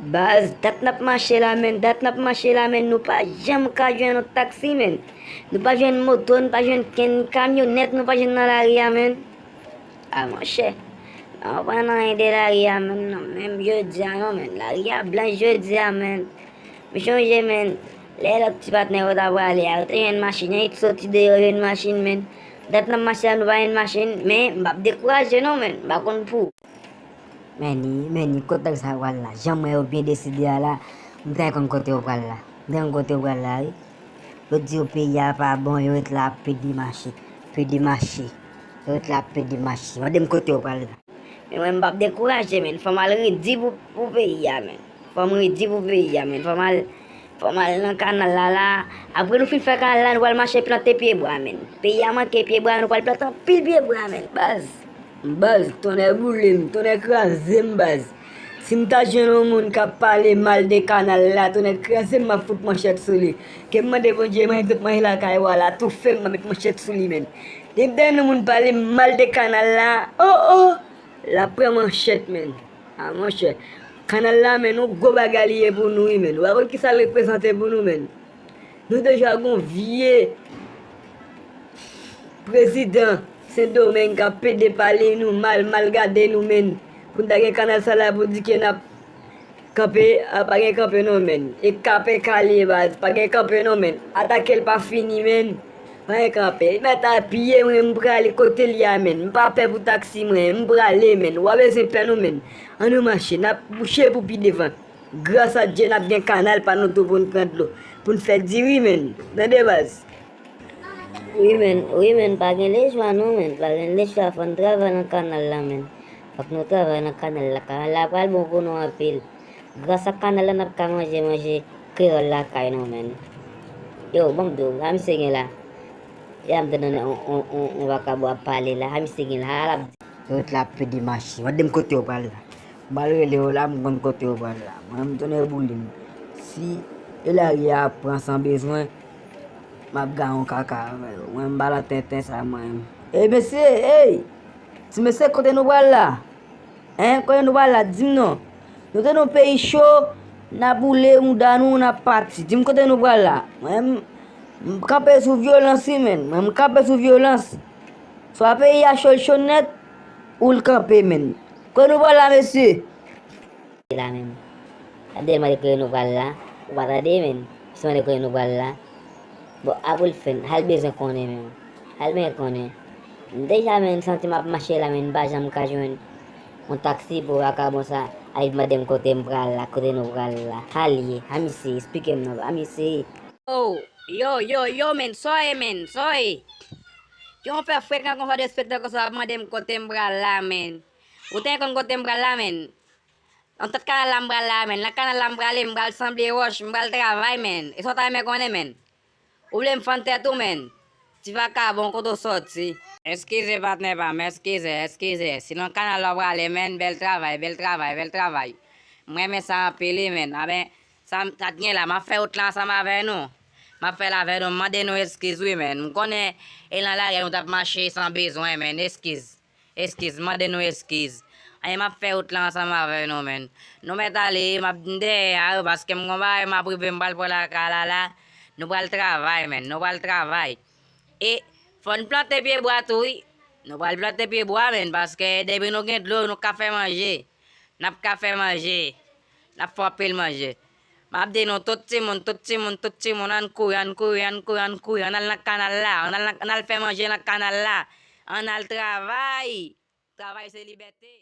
Baz, dat nap mache la men, nou pa jam ka jwen nou taksi men. Nou pa jwen moto, nou pa jwen ken kamyonet, nou pa jwen nan la ria men. A manche, nan pa nan ide la ria men, nan men jodi an men, la ria blan jodi an men. Mi chonje men, le la ti patne wot ap wale, a wote yon machin, yon it soti de yon machin men. Dat nap mache la nou pa yon machin, men mbap dekouraje non men, bakon pou. Meni, kote sa wala, jamwe ou bien deside la, mwen kon kote ou wala. Mwen kote ou wala, yo di ou pe ya pa bon, yo et la pe di machi. Yo et la pe di machi, mwen dem kote ou wala. Men mwen mbap dekouraje men, fòmal redi pou pe ya men. Fòmal nan kanal la, apre nou fin fè kanal la, nou wal mache plante piye bwa men. Pe ya manke piye bwa, nou wal plante pil piye bwa men, Baz, ton e boulim, ton e krasem, Baz. Si mta jen ou moun ka pale mal de kanal la, ton e krasem ma fout manchet sou li. Ke mman de bonje, man tout man la kay wala, tout fem ma met manchet sou li men. Dem den ou moun pale mal de kanal la, la pre manchet men. A manchet. Kanal la men, nou go bagaliye pou nou men. Wakon ki sa represente pou nou men. Nou deja gon vie président. Saint-Domingue ka pede pale nou mal gade nou men. Pou ta gen kanal sa la pou di ke nap kampe, pa gen kampe nou men. E kampe kale Baz, pa gen kampe nou men. Atake l pa fini men, pa gen kampe. Meta piye mwen mbrale kote liya men. Mpa pe pou taksi mwen, mbrale men. Wabe se pen nou men. An nou mache, nap bouche pou pi devan. Grasa Dje nap gen kanal pa nou to pou n'prent lo. Pou n'fè diri men. Nade Baz? Oui men, pa gen lejwa nou men, pa gen lejwa fon travay nan kanal la men. Fok nou travay nan kanal la pral bon pou nou apil. Grasa kanal la nap ka manje kreol la kay nou men. Yo, bom do, hamise gen la. Yam te donen on wakabo a pale la, hamise gen la, halap. Yo et la pe di machi, wadem kote ou pale la. Balwe le ou la, mwen kote ou pale la. Mwen mtone boulim. Si el a ria pran san bezwen, map ga yon kaka, mwen mbala ten sa mwen. Mese, ti mese kote nou wala la? Kote nou wala la, dim nou. Nou te nou peyi show, na boule, moudan nou, na pati. Dim kote nou wala la. Mwen mkape sou violansi men, mwen mkape sou violansi. So a peyi a show net, ou l'kape men. Kote nou wala la, mese? La men, ade mwen de kote nou wala la, ou batade men, si mwen de kote nou wala la. Bon, apol fen, hal bezon konen men. Hal men konen. Deja men, santi map mache la men, bajan mka jwen. Mon taksi pou akabon sa, ayit madem kote mbral la, kote nou bral la. Halye, hamise, spikem nou, hamise. Yo men, soy. Yon fe fwek nan kon fa de spektak kon sa madem kote mbral la men. Ou ten kon kote mbral la men. On tat kanal la mbral la men, la kanal la mbral sambli roche, mbral travay men. E sota men konen men. Ou vle mfante tou men, ti va ka bon koto sot si. Eskize patne pam, eskize. Sinon kanal la brale men, bel travay. Mwen men sa apeli men, sa tatnye la, ma fe out lan sa ma ve nou. Ma fe la ve nou, mande nou eskize oui men. Mkone, elan la yon tap mache san bezwen men, eskize, mande nou eskize. Aye ma fe out lan sa ma ve nou men. Nou met ale, ma binde a ou, baske mkonba ma prive mbal pou la kalala. Nou pral travay men, E, fon plante piye bwa tou, nou pral plante piye bwa men, paske debi nou gen dlo, nou ka fe manje. Nap ka fe manje, nap fwa pil manje. Map de nou tout ti moun, an kouy, an al na kanal la, an al fe manje na kanal la, an al travay se libete.